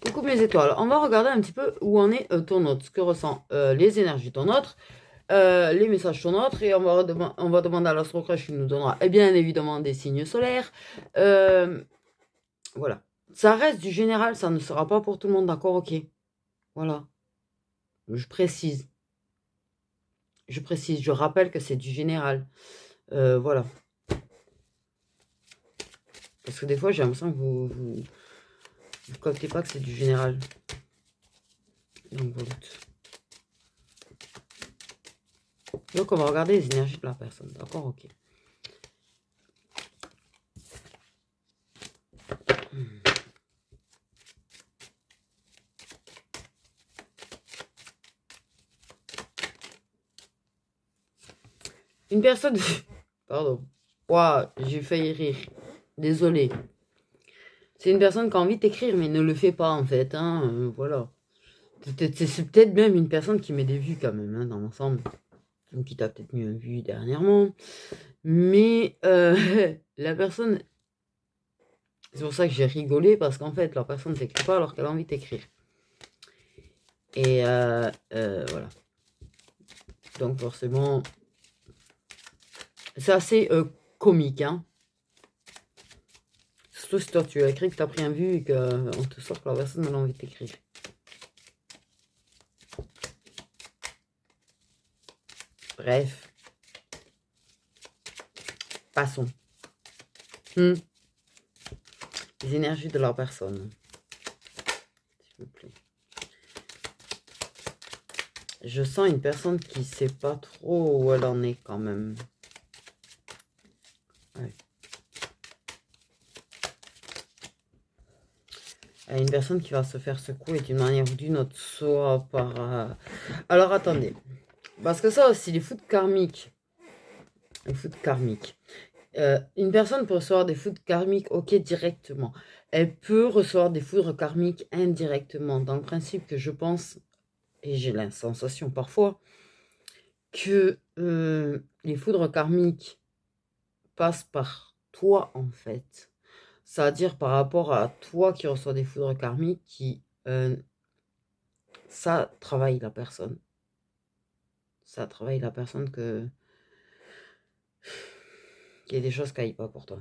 Coucou mes étoiles, on va regarder un petit peu où en est ton autre, ce que ressent les énergies de ton autre, les messages de ton autre, et on va demander à l'astrocrash qui nous donnera et bien évidemment des signes solaires. Euh, voilà. Ça reste du général, ça ne sera pas pour tout le monde, d'accord? Ok. Voilà. Je précise. Je rappelle que c'est du général. Voilà. Parce que des fois, j'ai l'impression que vous captez pas que c'est du général. Donc, voilà. Donc, on va regarder les énergies de la personne, d'accord? Ok. Une personne... Pardon. Waouh, j'ai failli rire. Désolée. C'est une personne qui a envie d'écrire, mais ne le fait pas, en fait. Hein, voilà. C'est peut-être même une personne qui met des vues, quand même, hein, dans l'ensemble. Donc, qui t'a peut-être mis une vue dernièrement. Mais la personne... C'est pour ça que j'ai rigolé, parce qu'en fait, la personne ne t'écrit pas alors qu'elle a envie d'écrire. Et voilà. Donc, forcément... C'est assez comique, hein. Surtout si toi tu as écrit que tu as pris un vu et qu'on te sort que la personne a envie d'écrire. Bref, passons. Les énergies de la personne. S'il vous plaît. Je sens une personne qui ne sait pas trop où elle en est quand même. Ouais. Une personne qui va se faire secouer d'une manière ou d'une autre, soit par... Alors attendez, parce que ça aussi, les foudres karmiques. Les foudres karmiques. Une personne peut recevoir des foudres karmiques, ok, directement. Elle peut recevoir des foudres karmiques indirectement, dans le principe que je pense, et j'ai la sensation parfois, que les foudres karmiques passent par toi, en fait. C'est-à-dire par rapport à toi qui reçois des foudres karmiques, ça travaille la personne. Ça travaille la personne qu'il y a des choses qui n'aillent pas pour toi.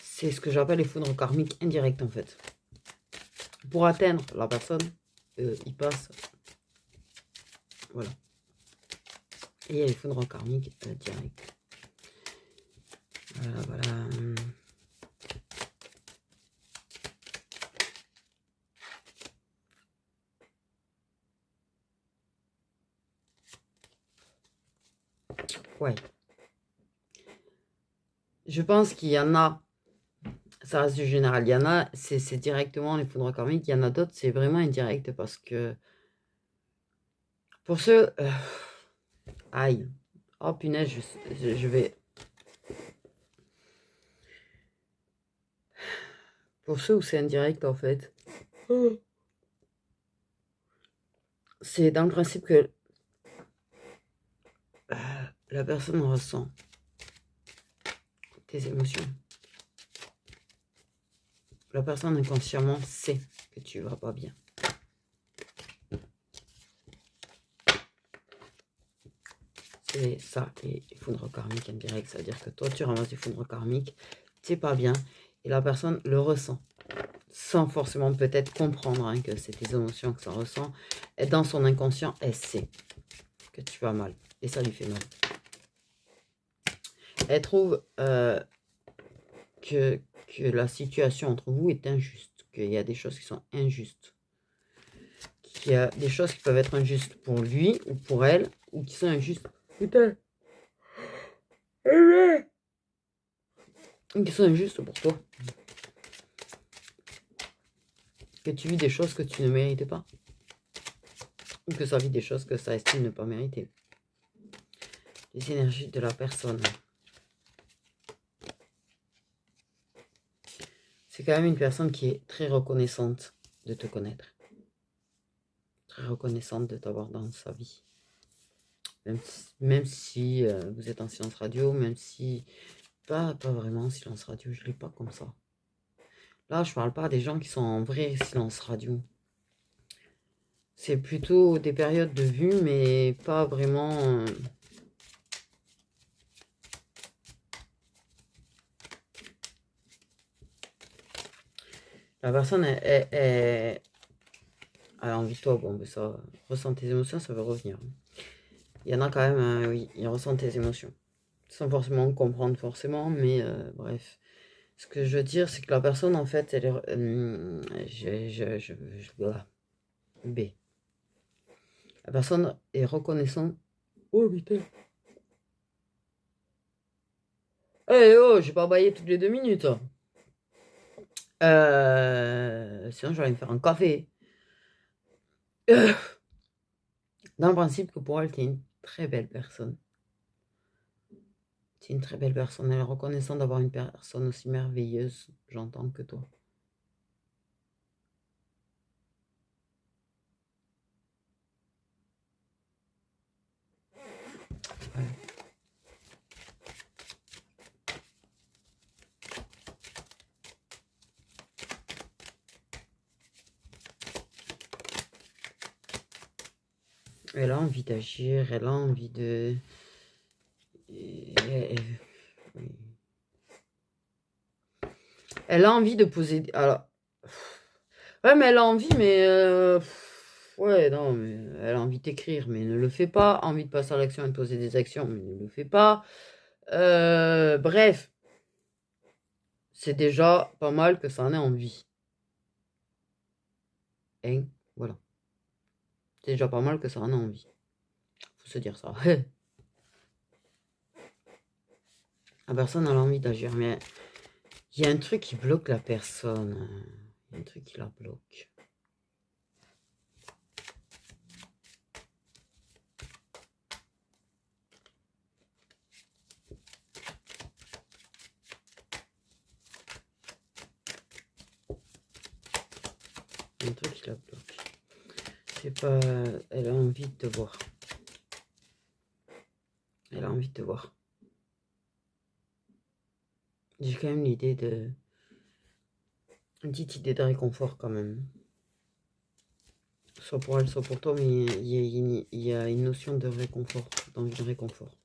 C'est ce que j'appelle les foudres karmiques indirectes, en fait. Pour atteindre la personne, il passe. Voilà. Et il y a les foudres karmiques directs. Voilà, voilà. Ouais. Je pense qu'il y en a, ça reste du général, il y en a, c'est directement les foudres karmiques, il y en a d'autres, c'est vraiment indirect parce que pour ceux... aïe. Oh punaise, je vais... Pour ceux où c'est indirect en fait, c'est dans le principe que la personne ressent tes émotions. La personne inconsciemment sait que tu vas pas bien. C'est ça, les foudres karmiques indirects. C'est-à-dire que toi, tu ramasses des foudres karmiques, c'est pas bien, et la personne le ressent. Sans forcément peut-être comprendre hein, que c'est tes émotions que ça ressent. Et dans son inconscient, elle sait que tu vas mal. Et ça lui fait mal. Elle trouve que la situation entre vous est injuste. Qu'il y a des choses qui sont injustes. Qu'il y a des choses qui peuvent être injustes pour lui ou pour elle. Ou qui sont injustes. Putain. Qui sont injustes pour toi. Que tu vis des choses que tu ne méritais pas. Ou que ça vit des choses que ça estime ne pas mériter. Les énergies de la personne. C'est quand même une personne qui est très reconnaissante de te connaître. Très reconnaissante de t'avoir dans sa vie. Même si vous êtes en silence radio, même si Pas vraiment silence radio, je l'ai pas comme ça. Là, je parle pas des gens qui sont en vrai silence radio. C'est plutôt des périodes de vue, mais pas vraiment... La personne, elle a envie de toi, bon, mais ça, ressent tes émotions, ça va revenir. Il y en a quand même, oui, ils ressentent tes émotions. Sans forcément comprendre forcément, mais bref. Ce que je veux dire, c'est que la personne, en fait, elle est... voilà. B. La personne est reconnaissante. Oh putain. Eh oh, j'ai pas baillé toutes les 2 minutes. Sinon, je vais aller me faire un café. Dans le principe que pour elle, t'es une très belle personne. C'est une très belle personne. Elle est reconnaissante d'avoir une personne aussi merveilleuse, j'entends, que toi. Ouais. Elle a envie d'agir, elle a envie de... Elle a envie de poser... Alors... Ouais, mais elle a envie, mais... Ouais, non, mais elle a envie d'écrire, mais ne le fait pas. Envie de passer à l'action et de poser des actions, mais ne le fait pas. Bref. C'est déjà pas mal que ça en ait envie. Hein, voilà. C'est déjà pas mal que ça en ait envie. Faut se dire ça. La personne a envie d'agir, mais il y a un truc qui bloque la personne. Il y a un truc qui la bloque. Il y a un truc qui la bloque. C'est pas... Elle a envie de te voir. Elle a envie de te voir. J'ai quand même l'idée de... Une petite idée de réconfort quand même. Soit pour elle, soit pour toi, mais il y a une notion de réconfort, d'envie de réconfort.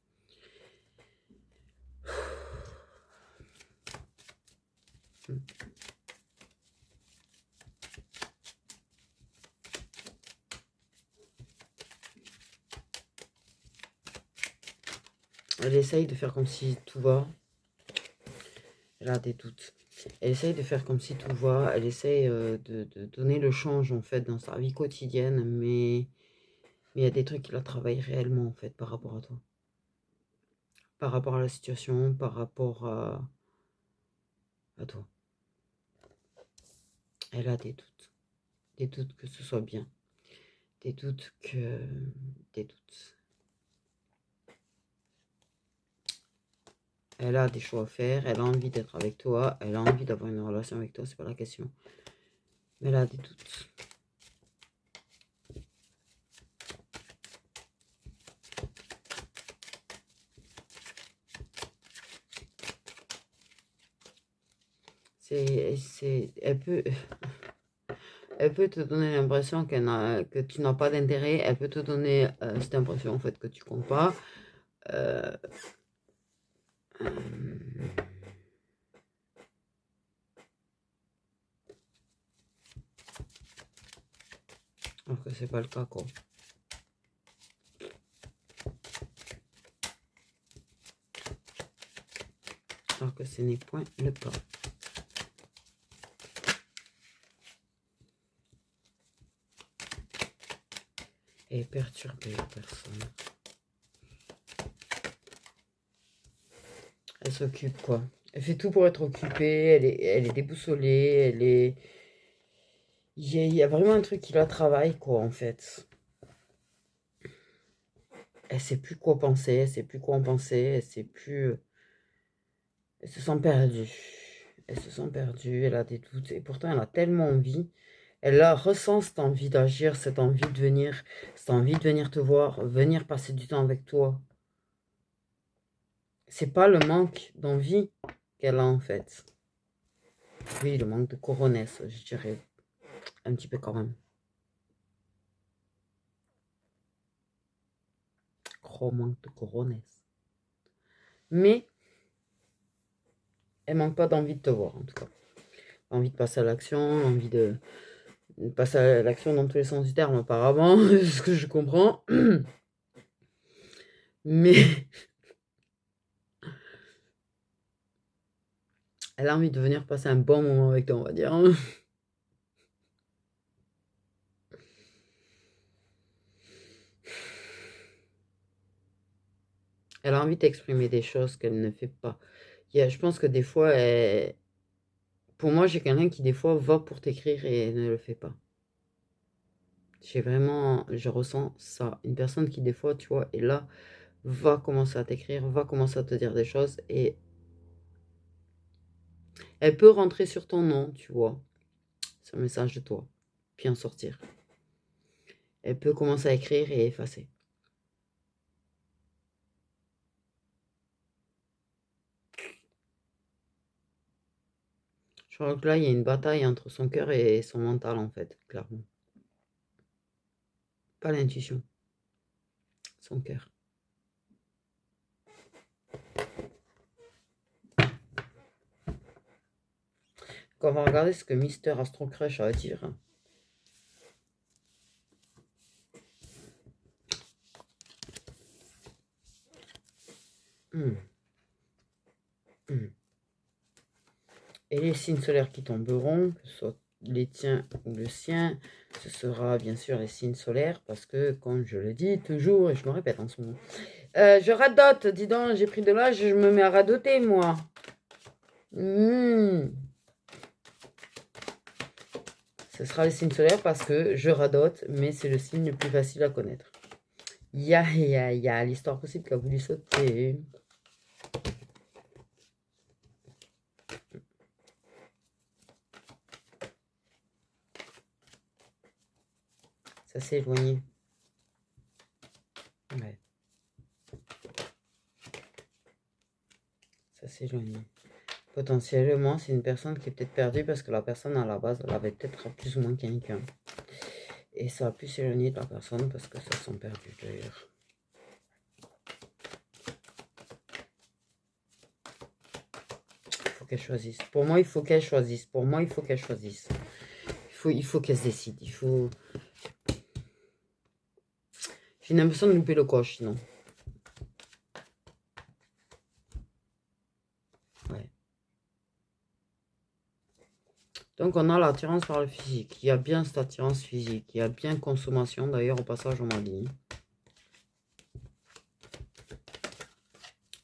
Elle essaye de faire comme si tout va. Elle a des doutes. Elle essaye de faire comme si tout va. Elle essaye de donner le change en fait dans sa vie quotidienne, mais il y a des trucs qui la travaillent réellement en fait par rapport à toi. Par rapport à la situation, par rapport à toi. Elle a des doutes. Des doutes que ce soit bien. Des doutes que... Des doutes. Elle a des choix à faire, elle a envie d'être avec toi, elle a envie d'avoir une relation avec toi, c'est pas la question. Mais elle a des doutes. Elle peut, elle peut te donner l'impression que tu n'as pas d'intérêt, elle peut te donner cette impression en fait que tu comptes pas. Euh, alors que c'est pas le cas quoi. Alors que ce n'est point le cas. Elle est perturbée la personne. Elle s'occupe quoi. Elle fait tout pour être occupée, elle est déboussolée, elle est... Il y a vraiment un truc qui la travaille quoi en fait. Elle sait plus quoi penser, elle sait plus quoi en penser, elle sait plus... Elle se sent perdue. Elle se sent perdue, elle a des doutes. Et pourtant, elle a tellement envie. Ressent cette envie d'agir, cette envie de venir te voir, venir passer du temps avec toi. c'est pas le manque d'envie qu'elle a en fait. Oui, le manque de coronesse, je dirais un petit peu quand même. Gros manque de coronesse. Mais elle manque pas d'envie de te voir en tout cas. Envie de passer à l'action, envie de passer à l'action dans tous les sens du terme apparemment, ce que je comprends. Mais elle a envie de venir passer un bon moment avec toi, on va dire. Elle a envie d'exprimer des choses qu'elle ne fait pas. Je pense que des fois, pour moi, j'ai quelqu'un qui des fois va pour t'écrire et ne le fait pas. Je ressens ça. Une personne qui des fois, tu vois, est là, va commencer à t'écrire, va commencer à te dire des choses et elle peut rentrer sur ton nom, tu vois, sur un message de toi, puis en sortir. Elle peut commencer à écrire et effacer. Je crois que là, il y a une bataille entre son cœur et son mental, en fait, clairement. Pas l'intuition, son cœur. Donc, on va regarder ce que Mister Astro Crush a à dire. Et les signes solaires qui tomberont, que ce soit les tiens ou le sien, ce sera bien sûr les signes solaires, parce que, comme je le dis toujours, et je me répète en ce moment, je radote, dis donc, j'ai pris de l'âge, je me mets à radoter, moi. Ce sera les signes solaires parce que je radote, mais c'est le signe le plus facile à connaître. Il y a l'histoire possible qui a voulu sauter. Ça s'est éloigné. Ouais. Ça s'est éloigné. Potentiellement, c'est une personne qui est peut-être perdue parce que la personne à la base, elle avait peut-être plus ou moins quelqu'un. Et ça a pu s'éloigner de la personne parce que ça sont perdus d'ailleurs. Il faut qu'elle choisisse. Pour moi, il faut qu'elle choisisse. Pour moi, il faut qu'elle choisisse. Il faut qu'elle se décide. Il faut... J'ai l'impression de louper le coche, sinon. Ouais. Donc, on a l'attirance par le physique. Il y a bien cette attirance physique. Il y a bien consommation. D'ailleurs, au passage, on m'a dit.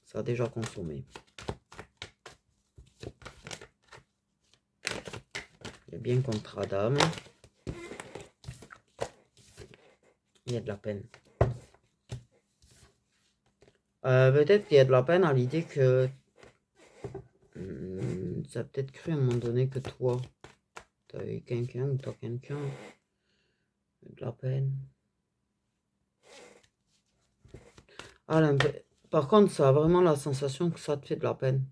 Ça a déjà consommé. Il y a bien contrat d'âme. Il y a de la peine. Peut-être qu'il y a de la peine à l'idée que ça a peut-être cru à un moment donné que toi, tu as eu quelqu'un ou tu as quelqu'un. De la peine. Ah, par contre, ça a vraiment la sensation que ça te fait de la peine.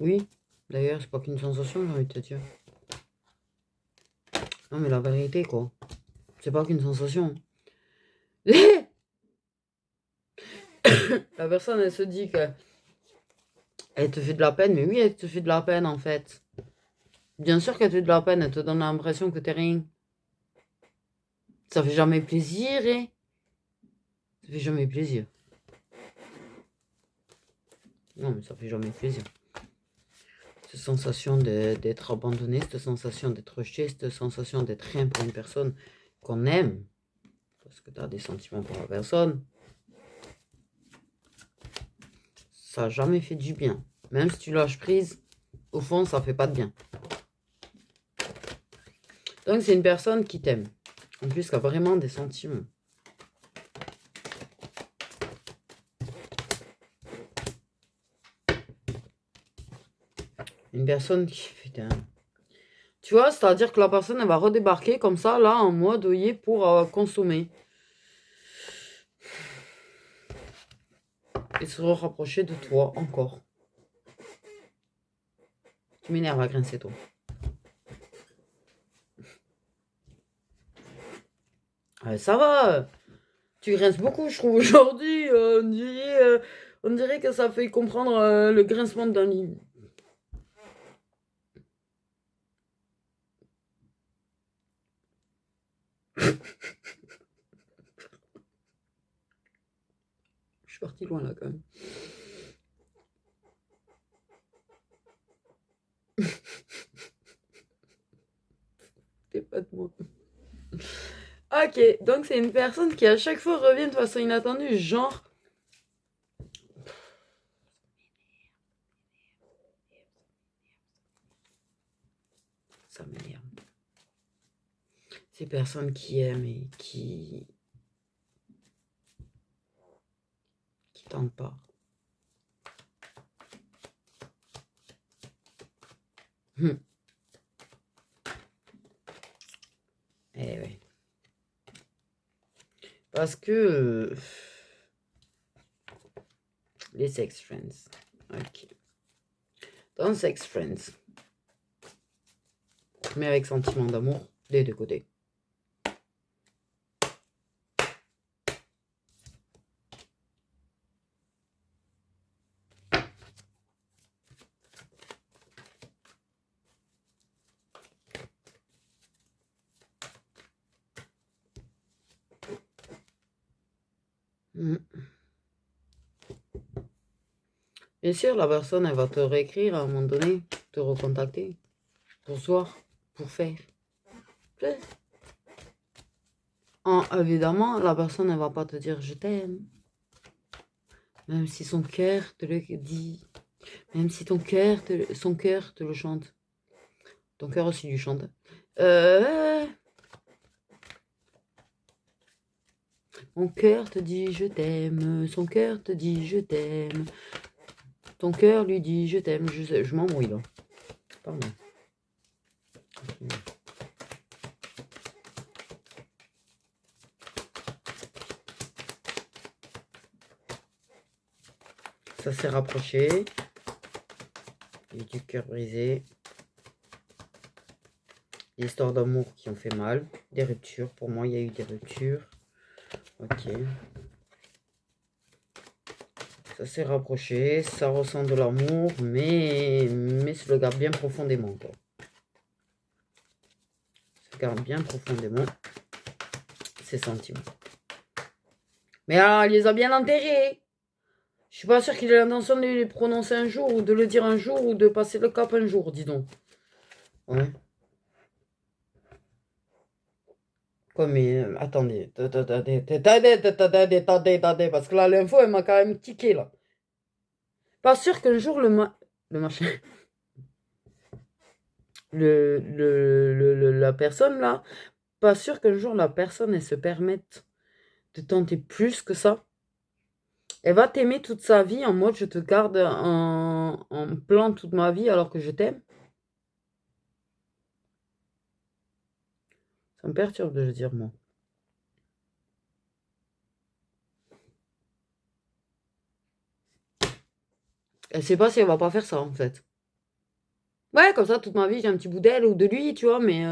Oui, d'ailleurs, c'est pas qu'une sensation, j'ai envie de te dire. Non, mais la vérité, quoi. C'est pas qu'une sensation. La personne, elle se dit que elle te fait de la peine, mais oui, elle te fait de la peine, en fait. Bien sûr qu'elle te fait de la peine, elle te donne l'impression que t'es rien. Ça fait jamais plaisir, hein. Ça fait jamais plaisir. Non, mais ça fait jamais plaisir. Cette sensation d'être abandonné, cette sensation d'être rejeté, cette sensation d'être rien pour une personne qu'on aime, parce que tu as des sentiments pour la personne, ça n'a jamais fait du bien. Même si tu lâches prise, au fond, ça fait pas de bien. Donc, c'est une personne qui t'aime. En plus, qui a vraiment des sentiments. Une personne qui... Putain. Tu vois, c'est-à-dire que la personne, elle va redébarquer comme ça, là, en mode, voyez, pour consommer. Et se rapprocher de toi encore. Tu m'énerves à grincer, toi. Ça va. Tu grinces beaucoup, je trouve, aujourd'hui. On dirait que ça fait comprendre le grincement d'un lit. Je suis partie loin, là, quand même. T'es pas de moi. Ok, donc c'est une personne qui à chaque fois revient de façon inattendue, genre... Ça m'énerve. Ces personnes qui aiment et qui tentent pas. Eh ouais. Parce que... les sex friends. Ok. Dans sex friends. Mais avec sentiment d'amour des deux côtés. Bien sûr, la personne, elle va te réécrire à un moment donné, te recontacter, pour se voir, pour faire. Évidemment, la personne, elle va pas te dire je t'aime. Même si son cœur te le dit. Même si son cœur te le chante. Ton cœur aussi lui chante. Mon cœur te dit je t'aime. Son cœur te dit je t'aime. Ton cœur lui dit je t'aime. Je m'embrouille là. Pardon. Ça s'est rapproché. Il y a du cœur brisé. Des histoires d'amour qui ont fait mal. Des ruptures. Pour moi, il y a eu des ruptures. Ok. Ça s'est rapproché. Ça ressent de l'amour. Mais se le garde bien profondément. Quoi. Se garde bien profondément ses sentiments. Mais alors, il les a bien enterrés. Je suis pas sûre qu'il ait l'intention de les prononcer un jour, ou de le dire un jour, ou de passer le cap un jour, dis donc. Ouais. Quoi, mais attendez, attendez, parce que là, l'info, elle m'a quand même tiqué, là. Pas sûr qu'un jour, le machin, la personne, là, pas sûr qu'un jour, la personne, elle se permette de tenter plus que ça. Elle va t'aimer toute sa vie, en mode, je te garde en plan toute ma vie, alors que je t'aime. Ça me perturbe de le dire, moi. Elle sait pas si elle va pas faire ça, en fait. Ouais, comme ça, toute ma vie, j'ai un petit bout d'elle ou de lui, tu vois, mais...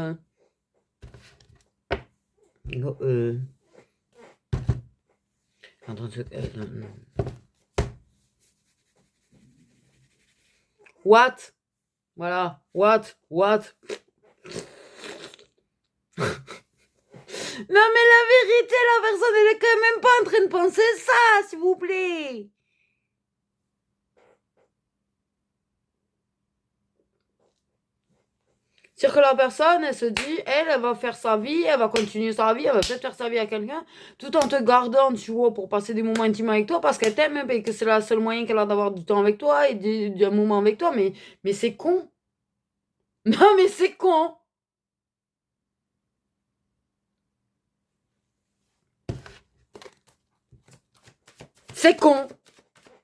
En train de What? Voilà. What? Non, mais la vérité, la personne, elle est quand même pas en train de penser ça, s'il vous plaît. C'est que la personne, elle se dit, elle va faire sa vie, elle va continuer sa vie, elle va peut-être faire sa vie à quelqu'un, tout en te gardant, tu vois, pour passer des moments intimes avec toi, parce qu'elle t'aime, et que c'est le seul moyen qu'elle a d'avoir du temps avec toi, et d'un moment avec toi, mais c'est con. Non, mais c'est con. C'est con.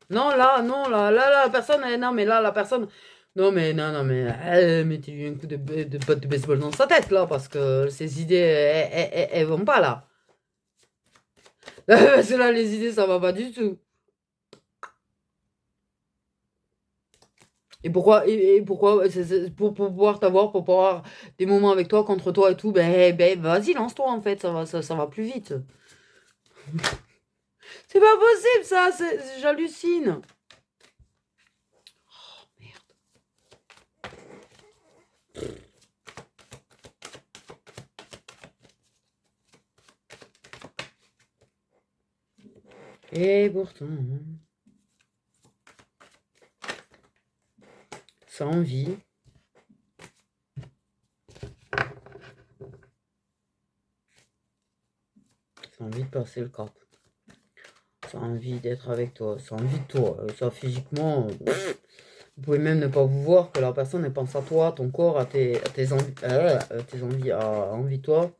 Non, là, la personne, non, mais là, la personne, Non, mais mettez-lui un coup de botte de baseball dans sa tête, là, parce que ces idées, elles vont pas, là. Parce que là, les idées, ça va pas du tout. Et pourquoi pour pouvoir t'avoir, pour pouvoir des moments avec toi, contre toi et tout, ben vas-y, lance-toi, en fait, ça va plus vite. C'est pas possible, ça, j'hallucine. Oh, merde. Et pourtant, ça envie. Ça envie de passer le cap. Ça envie d'être avec toi. Ça envie de toi. Ça, physiquement, vous pouvez même ne pas vous voir, que la personne, elle pense à toi, ton corps, à tes envies, à envie de toi.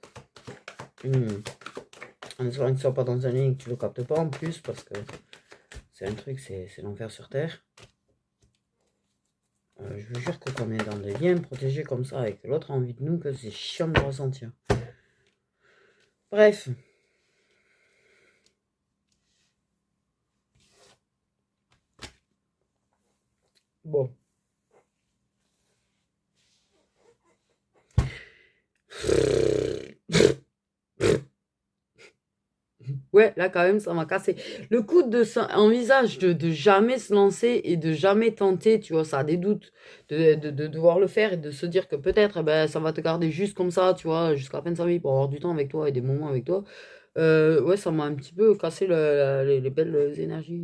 En espérant que tu sois pas dans un lien et que tu le captes pas en plus, parce que c'est un truc, c'est l'enfer sur Terre. Je vous jure que quand on est dans des liens protégés comme ça, avec l'autre a envie de nous, que c'est chiant de le ressentir. Bref. Bon. Ouais, là quand même, ça m'a cassé. Le coup de ça, envisage de jamais se lancer et de jamais tenter, tu vois, ça a des doutes de devoir le faire et de se dire que peut-être, eh ben, ça va te garder juste comme ça, tu vois, jusqu'à la fin de sa vie pour avoir du temps avec toi et des moments avec toi. Ouais, ça m'a un petit peu cassé les belles énergies.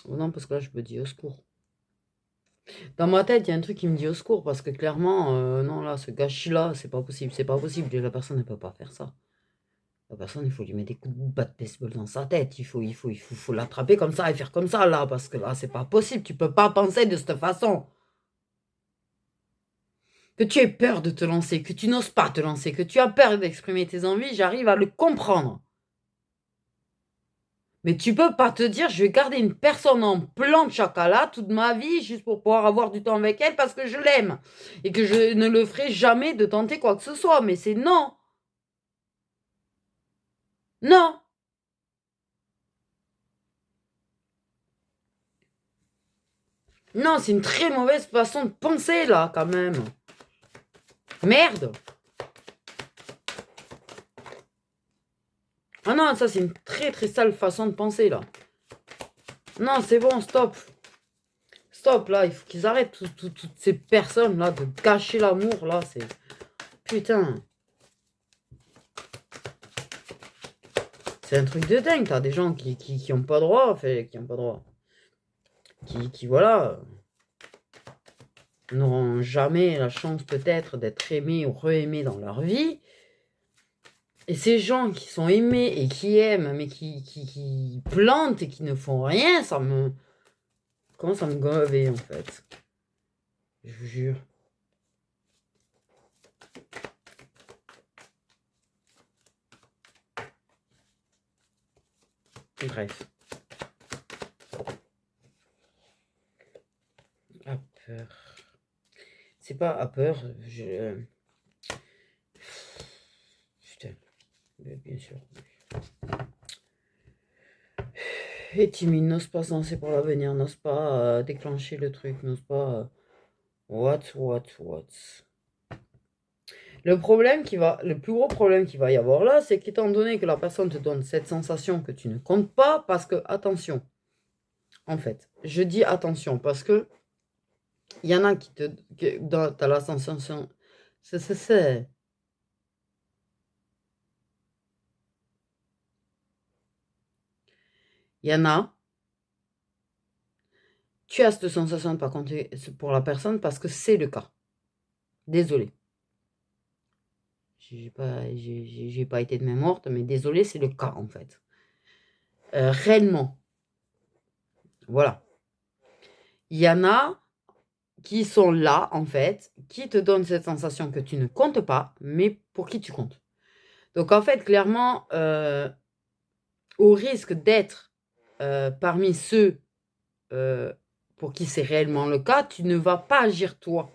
Non, parce que là, je me dis au secours. Dans ma tête, il y a un truc qui me dit au secours parce que clairement, non, là, ce gâchis-là, c'est pas possible, c'est pas possible. La personne ne peut pas faire ça. La personne, il faut lui mettre des coups de batte de baseball dans sa tête. Il faut l'attraper comme ça et faire comme ça, là, parce que là, c'est pas possible. Tu peux pas penser de cette façon. Que tu aies peur de te lancer, que tu n'oses pas te lancer, que tu as peur d'exprimer tes envies, j'arrive à le comprendre. Mais tu peux pas te dire, je vais garder une personne en plan de chocolat toute ma vie juste pour pouvoir avoir du temps avec elle parce que je l'aime. Et que je ne le ferai jamais de tenter quoi que ce soit. Mais c'est non. Non. Non, c'est une très mauvaise façon de penser, là, quand même. Merde. Ah non, ça, c'est une très, très sale façon de penser, là. Non, c'est bon, stop. Stop, là, il faut qu'ils arrêtent, toutes ces personnes-là, de gâcher l'amour, là, c'est... Putain. C'est un truc de dingue, t'as des gens qui ont pas droit, enfin, qui ont pas droit. Qui voilà, n'auront jamais la chance peut-être d'être aimés ou re-aimés dans leur vie. Et ces gens qui sont aimés et qui aiment, mais qui plantent et qui ne font rien, ça me... Commence à me gaver, en fait. Je vous jure. Bref. À peur. C'est pas à peur, putain, bien sûr. Et timide, n'ose pas se lancer pour l'avenir, n'ose pas déclencher le truc, n'ose pas... what. Le plus gros problème qu'il va y avoir là, c'est qu'étant donné que la personne te donne cette sensation que tu ne comptes pas, parce que, attention, en fait, je dis attention, parce que il y en a t'as la sensation, c'est, il y en a, tu as cette sensation de pas compter pour la personne parce que c'est le cas. Désolé. J'ai pas été de main morte, mais désolé, c'est le cas, en fait. Réellement. Voilà. Il y en a qui sont là, en fait, qui te donnent cette sensation que tu ne comptes pas, mais pour qui tu comptes. Donc, en fait, clairement, au risque d'être parmi ceux pour qui c'est réellement le cas, tu ne vas pas agir toi.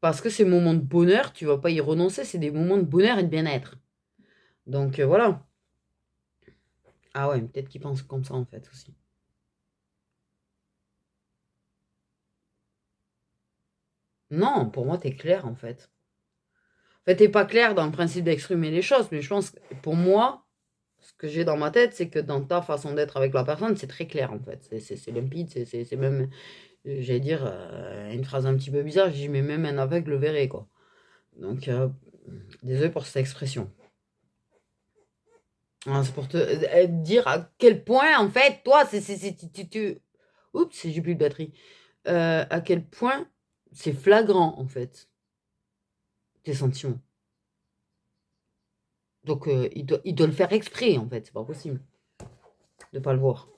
Parce que ces moments de bonheur, tu ne vas pas y renoncer, c'est des moments de bonheur et de bien-être. Donc voilà. Ah ouais, peut-être qu'ils pensent comme ça en fait aussi. Non, pour moi, t'es clair en fait. En fait, t'es pas clair dans le principe d'exprimer les choses, mais je pense que pour moi, ce que j'ai dans ma tête, c'est que dans ta façon d'être avec la personne, c'est très clair en fait. C'est limpide, c'est même, j'allais dire, une phrase un petit peu bizarre, je dis, mais même un aveugle le verrait quoi. Donc, désolé pour cette expression. Ah, c'est pour te dire à quel point, en fait, toi, oups, j'ai plus de batterie. À quel point c'est flagrant, en fait, tes sentiments. Donc, il doit le faire exprès, en fait. C'est pas possible de pas le voir.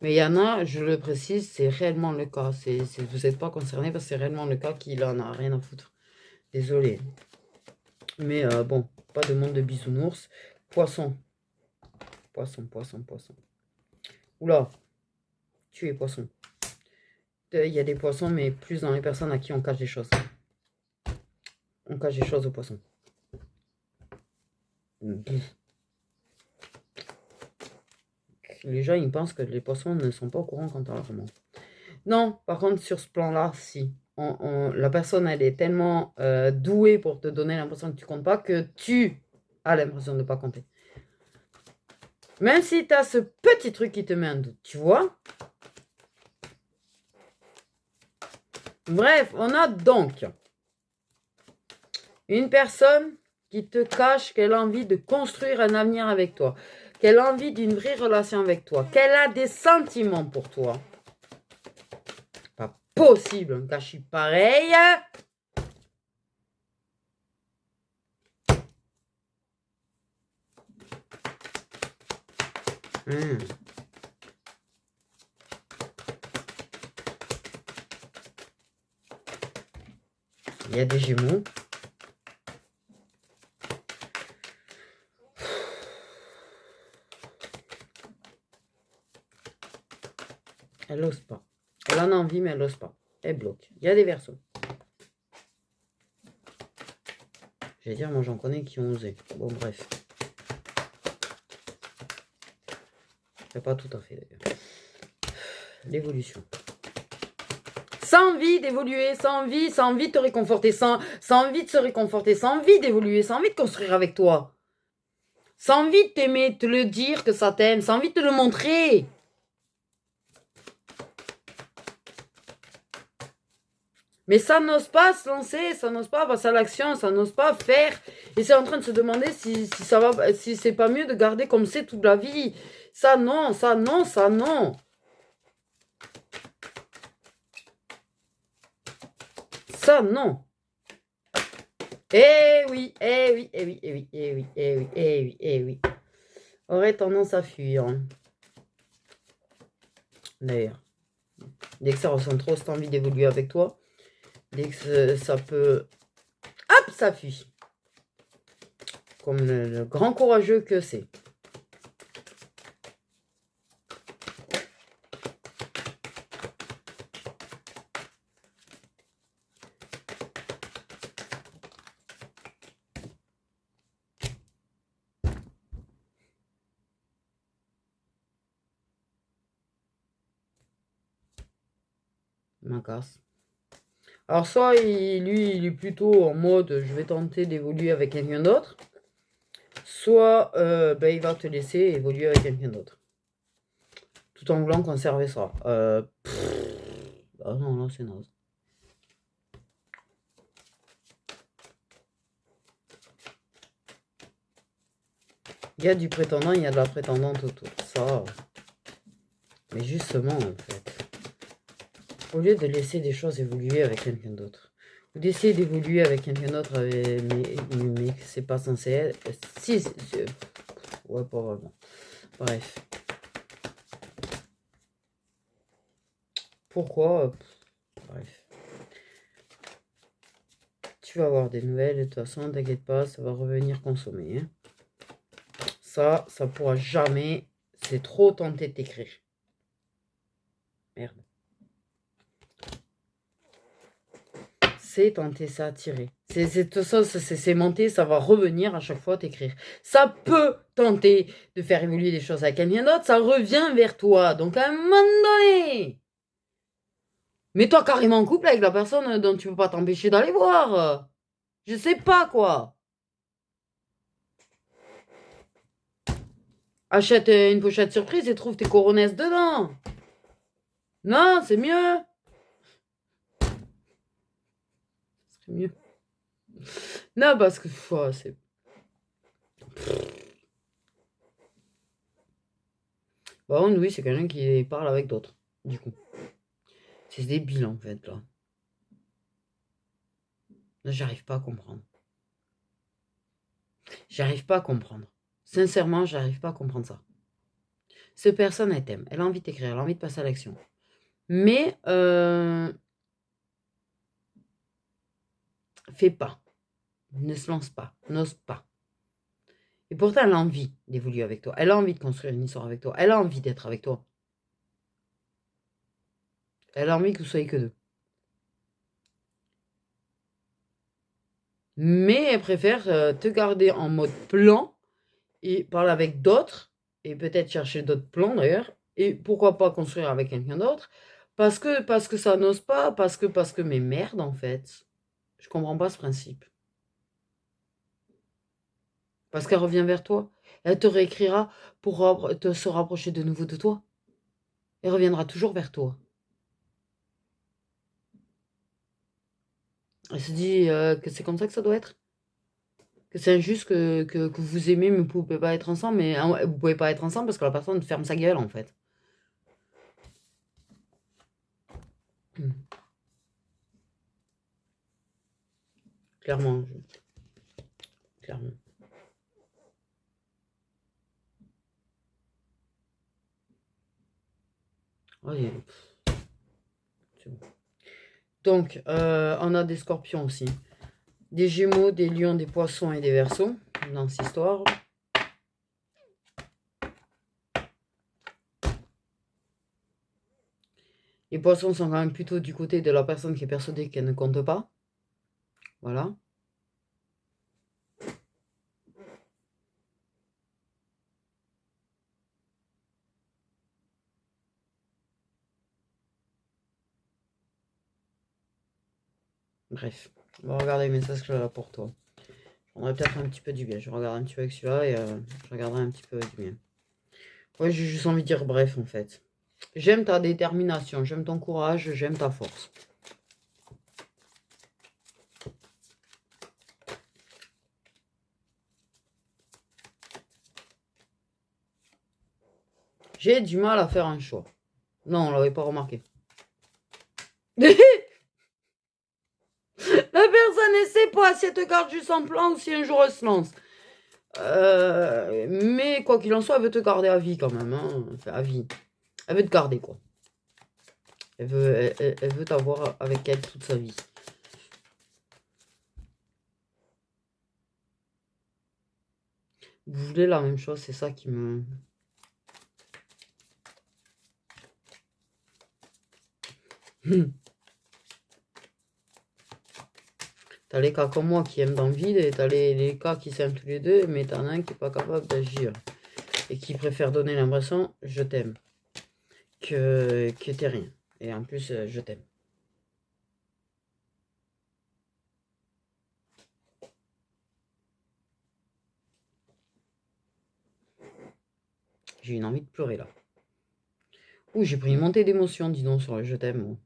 Mais il y en a, je le précise, c'est réellement le cas. Vous n'êtes pas concerné parce que c'est réellement le cas qu'il en a rien à foutre. Désolé. Mais bon, pas de monde de bisounours. Poisson. Poisson, poisson, poisson. Oula, tu es poisson. Il y a des poissons, mais plus dans les personnes à qui on cache des choses. On cache des choses aux poissons. Les gens, ils pensent que les poissons ne sont pas au courant quand on leur ment. Non, par contre, sur ce plan-là, si. La personne, elle est tellement douée pour te donner l'impression que tu comptes pas que tu as l'impression de ne pas compter. Même si tu as ce petit truc qui te met un doute, tu vois. Bref, on a donc une personne qui te cache qu'elle a envie de construire un avenir avec toi, qu'elle a envie d'une vraie relation avec toi, qu'elle a des sentiments pour toi. Pas possible, un gâchis pareil. Il y a des Gémeaux. Elle n'ose pas. Elle en a envie, mais elle n'ose pas. Elle bloque. Il y a des Verseaux. J'allais dire, moi j'en connais qui ont osé. Bon, bref. C'est pas tout à fait d'ailleurs. L'évolution. Sans envie d'évoluer, sans envie de te réconforter, sans envie de se réconforter, sans envie d'évoluer, sans envie de construire avec toi. Sans envie de t'aimer, de te le dire que ça t'aime, sans envie de te le montrer. Mais ça n'ose pas se lancer, ça n'ose pas passer à l'action, ça n'ose pas faire. Et c'est en train de se demander si ça va, si c'est pas mieux de garder comme c'est toute la vie. Ça non, ça non, ça non. Ça non. Eh oui, eh oui, eh oui, eh oui, eh oui, eh oui, eh oui, eh oui. Aurait tendance à fuir. D'ailleurs. Dès que ça ressent trop cette envie d'évoluer avec toi, dès que ça peut... Hop, ça fuit. Comme le grand courageux que c'est. Ma casse. Alors soit il est plutôt en mode je vais tenter d'évoluer avec quelqu'un d'autre, soit il va te laisser évoluer avec quelqu'un d'autre. Tout en voulant conserver ça. Ah non, là c'est naze. Il y a du prétendant, il y a de la prétendante autour. Ça. Mais justement, en fait, au lieu de laisser des choses évoluer avec quelqu'un d'autre, ou d'essayer d'évoluer avec quelqu'un d'autre, mais c'est pas censé être. Si, ouais, pas vraiment. Bref. Pourquoi? Bref. tu vas avoir des nouvelles. De toute façon, t'inquiète pas, ça va revenir consommer. Hein. Ça pourra jamais. C'est trop tenté de t'écrire. Merde. C'est tenter, ça attirer. C'est monter, ça va revenir à chaque fois t'écrire. Ça peut tenter de faire évoluer les choses avec quelqu'un d'autre, ça revient vers toi. Donc à un moment donné, mets-toi carrément en couple avec la personne dont tu peux pas t'empêcher d'aller voir. Je sais pas quoi. Achète une pochette surprise et trouve tes coronesses dedans. Non, c'est mieux. C'est mieux. Non, parce que c'est... Bon, oui, c'est quelqu'un qui parle avec d'autres, du coup. C'est débile, en fait, là. Là, j'arrive pas à comprendre. J'arrive pas à comprendre. Sincèrement, j'arrive pas à comprendre ça. Cette personne, elle t'aime. Elle a envie d'écrire, elle a envie de passer à l'action. Mais, fais pas. Ne se lance pas. N'ose pas. Et pourtant, elle a envie d'évoluer avec toi. Elle a envie de construire une histoire avec toi. Elle a envie d'être avec toi. Elle a envie que vous soyez que deux. Mais elle préfère te garder en mode plan et parler avec d'autres. Et peut-être chercher d'autres plans d'ailleurs. Et pourquoi pas construire avec quelqu'un d'autre. Parce que ça n'ose pas. Parce que, mais merde en fait. Je comprends pas ce principe. Parce qu'elle revient vers toi. Elle te réécrira pour se rapprocher de nouveau de toi. Elle reviendra toujours vers toi. Elle se dit que c'est comme ça que ça doit être. Que c'est injuste que vous aimez, mais vous pouvez pas être ensemble. Mais vous pouvez pas être ensemble parce que la personne ferme sa gueule, en fait. Clairement. Clairement. Ouais, c'est bon. Donc, on a des scorpions aussi. Des gémeaux, des lions, des poissons et des verseaux dans cette histoire. Les poissons sont quand même plutôt du côté de la personne qui est persuadée qu'elle ne compte pas. Voilà. Bref, on va regarder les messages que j'ai là pour toi. Je prendrai peut-être un petit peu du bien. Je regarde un petit peu avec celui-là et je regarderai un petit peu du bien. Ouais, j'ai juste envie de dire bref en fait. J'aime ta détermination, j'aime ton courage, j'aime ta force. J'ai du mal à faire un choix. Non, on l'avait pas remarqué. La personne ne sait pas si elle te garde juste en plan ou si un jour elle se lance. Mais quoi qu'il en soit, elle veut te garder à vie quand même. Hein. Enfin, à vie. Elle veut te garder quoi. Elle veut t'avoir avec elle toute sa vie. Vous voulez la même chose, c'est ça qui me... T'as les cas comme moi qui aiment dans le vide et t'as les cas qui s'aiment tous les deux, mais t'en as un qui n'est pas capable d'agir et qui préfère donner l'impression je t'aime que t'es rien. Et en plus, je t'aime. J'ai une envie de pleurer là. Ouh, j'ai pris une montée d'émotion, dis donc, sur le je t'aime. Moi.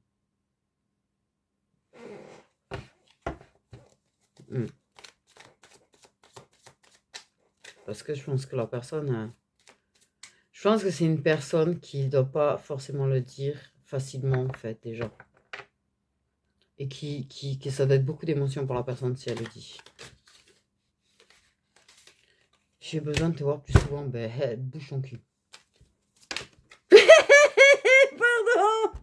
Parce que je pense que la personne... je pense que c'est une personne qui ne doit pas forcément le dire facilement, en fait, déjà. Et qui ça doit être beaucoup d'émotions pour la personne si elle le dit. J'ai besoin de te voir plus souvent. Ben, bouge ton cul. Pardon. 。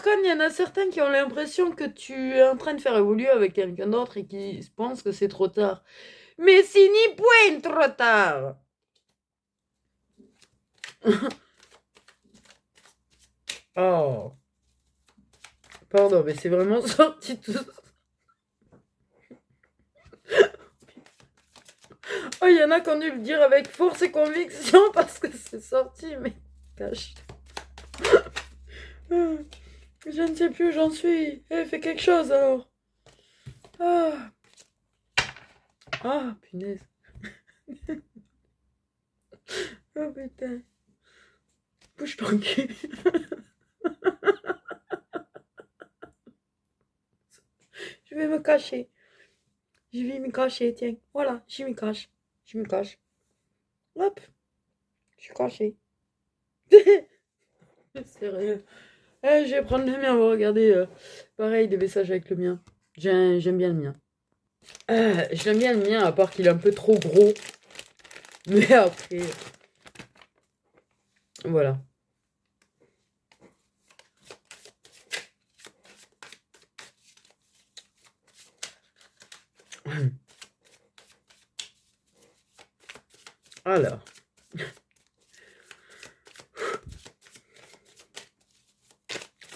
par contre, il y en a certains qui ont l'impression que tu es en train de faire évoluer avec quelqu'un d'autre et qui pensent que c'est trop tard. Mais c'est ni point trop tard. Oh. Pardon, mais c'est vraiment sorti tout. Oh, il y en a qui ont dû le dire avec force et conviction parce que c'est sorti, mais cache. Je ne sais plus où j'en suis. Eh, fais quelque chose alors. Ah, ah punaise. Oh putain. Bouge ton cul. Je vais me cacher. Je vais me cacher, tiens. Voilà, je me cache. Je me cache. Hop, je suis cachée. Sérieux. Eh, je vais prendre le mien, on va regarder. Pareil, des messages avec le mien. J'aime bien le mien. J'aime bien le mien, à part qu'il est un peu trop gros. Mais après, voilà. Alors.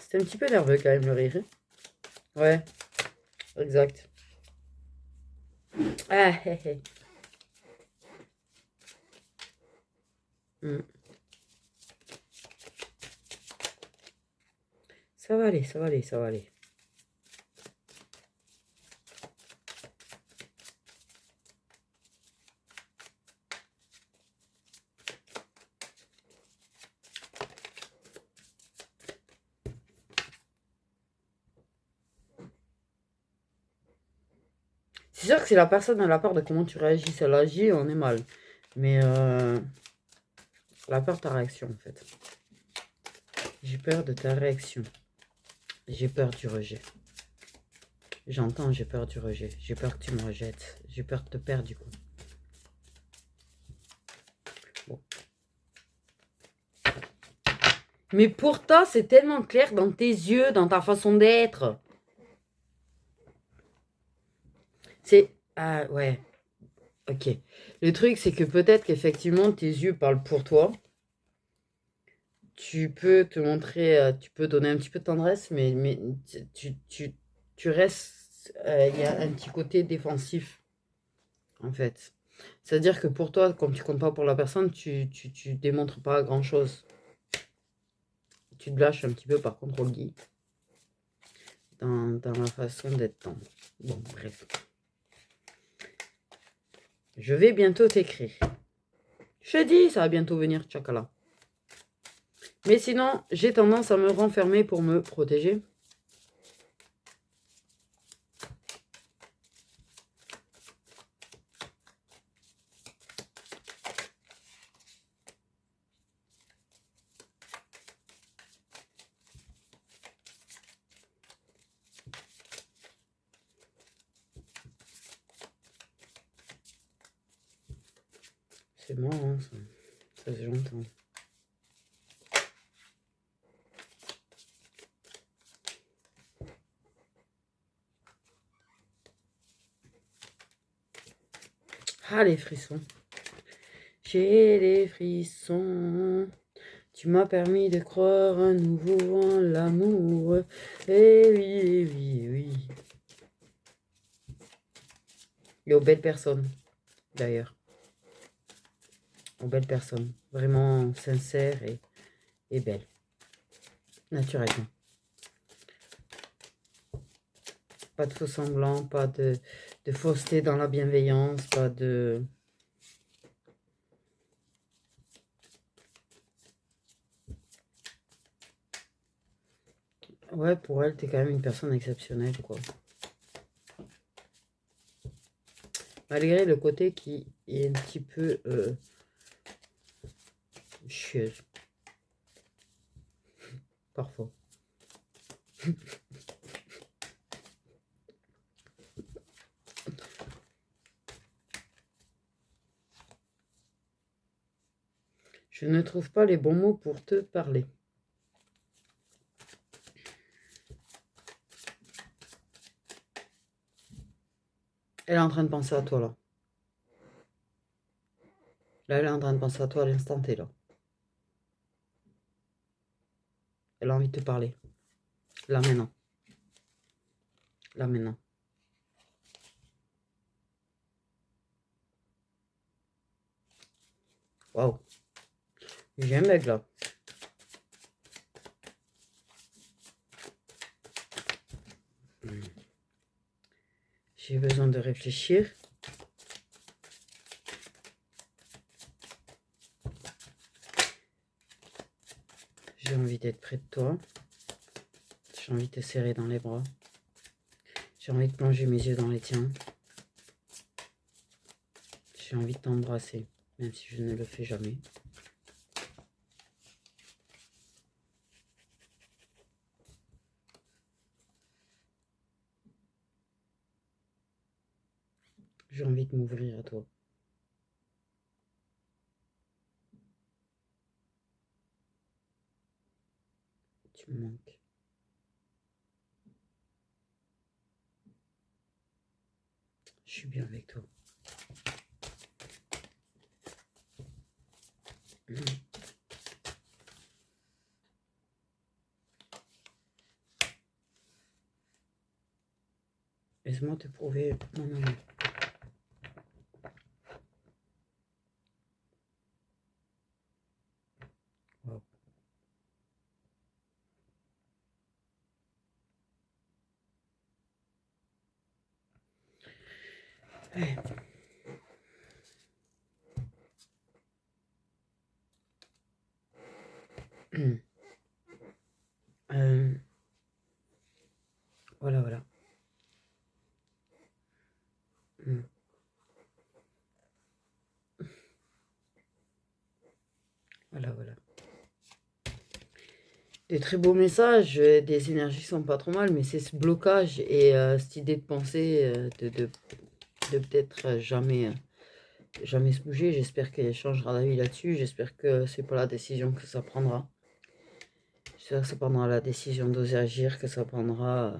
C'est un petit peu nerveux quand même le rire. Ouais, exact. Ah, hé, hé. Ça va aller, ça va aller, ça va aller. C'est sûr que si la personne a la peur de comment tu réagis, si elle agit, on est mal. Mais la peur de ta réaction, en fait. J'ai peur de ta réaction. J'ai peur du rejet. J'entends, j'ai peur du rejet. J'ai peur que tu me rejettes. J'ai peur de te perdre, du coup. Bon. Mais pourtant, c'est tellement clair dans tes yeux, dans ta façon d'être. C'est... Ah, ouais. Ok. Le truc, c'est que peut-être qu'effectivement, tes yeux parlent pour toi. Tu peux te montrer, tu peux donner un petit peu de tendresse, mais tu restes, il y a un petit côté défensif, en fait. C'est-à-dire que pour toi, comme tu comptes pas pour la personne, tu démontres pas grand-chose. Tu te lâches un petit peu, par contre, au lit, dans la façon d'être tendre. Bon, bref. Je vais bientôt t'écrire. Je te dis, ça va bientôt venir, tchakala. Mais sinon, j'ai tendance à me renfermer pour me protéger. C'est marrant, ça. Ça, j'entends. Ah, les frissons. J'ai les frissons. Tu m'as permis de croire à nouveau en l'amour. Eh oui, eh oui, eh oui. Et aux belles personnes, d'ailleurs. Aux belles personnes. Vraiment sincères et belles. Naturellement. Pas de faux semblants, pas de fausseté dans la bienveillance, pas de... Ouais, pour elle, t'es quand même une personne exceptionnelle, quoi. Malgré le côté qui est un petit peu chieuse. Parfois. Je ne trouve pas les bons mots pour te parler. Elle est en train de penser à toi, là. Là, elle est en train de penser à toi à l'instant T, là. Elle a envie de te parler. Là, maintenant. Là, maintenant. Waouh. J'ai un mec, là. J'ai besoin de réfléchir. J'ai envie d'être près de toi. J'ai envie de te serrer dans les bras. J'ai envie de plonger mes yeux dans les tiens. J'ai envie de t'embrasser, même si je ne le fais jamais. J'ai envie de m'ouvrir à toi. Tu me manques. Je suis bien avec toi. Laisse-moi te prouver mon amour. Wow. Hey. Voilà, voilà. Voilà, voilà. Des très beaux messages, des énergies sont pas trop mal, mais c'est ce blocage et cette idée de penser, de peut-être jamais se bouger. J'espère qu'elle changera d'avis là-dessus. J'espère que c'est pas la décision que ça prendra. J'espère que ça prendra la décision d'oser agir, que ça prendra...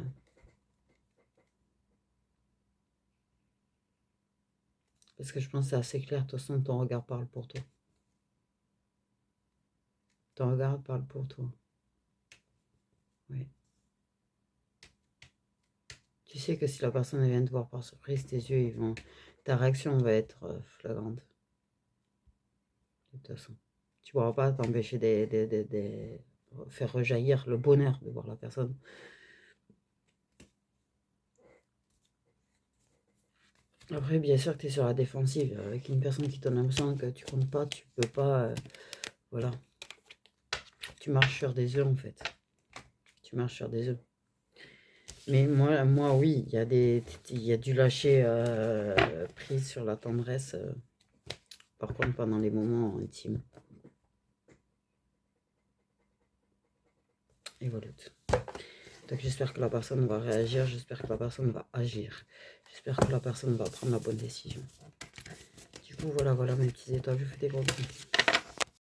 Parce que je pense que c'est assez clair. De toute façon, ton regard parle pour toi. Ton regard parle pour toi. Oui. Tu sais que si la personne vient te voir par surprise, tes yeux, ils vont... Ta réaction va être flagrante. De toute façon. Tu ne pourras pas t'empêcher de faire rejaillir le bonheur de voir la personne. Après, bien sûr que tu es sur la défensive. Avec une personne qui donne l'impression que tu comptes pas, tu peux pas... voilà. Tu marches sur des œufs, en fait. Tu marches sur des œufs. Mais moi oui, il y a du lâcher prise sur la tendresse. Par contre, pendant les moments intimes. Et voilà. Donc j'espère que la personne va réagir, j'espère que la personne va agir. J'espère que la personne va prendre la bonne décision. Du coup, voilà mes petites étoiles, je vous fais des gros bisous.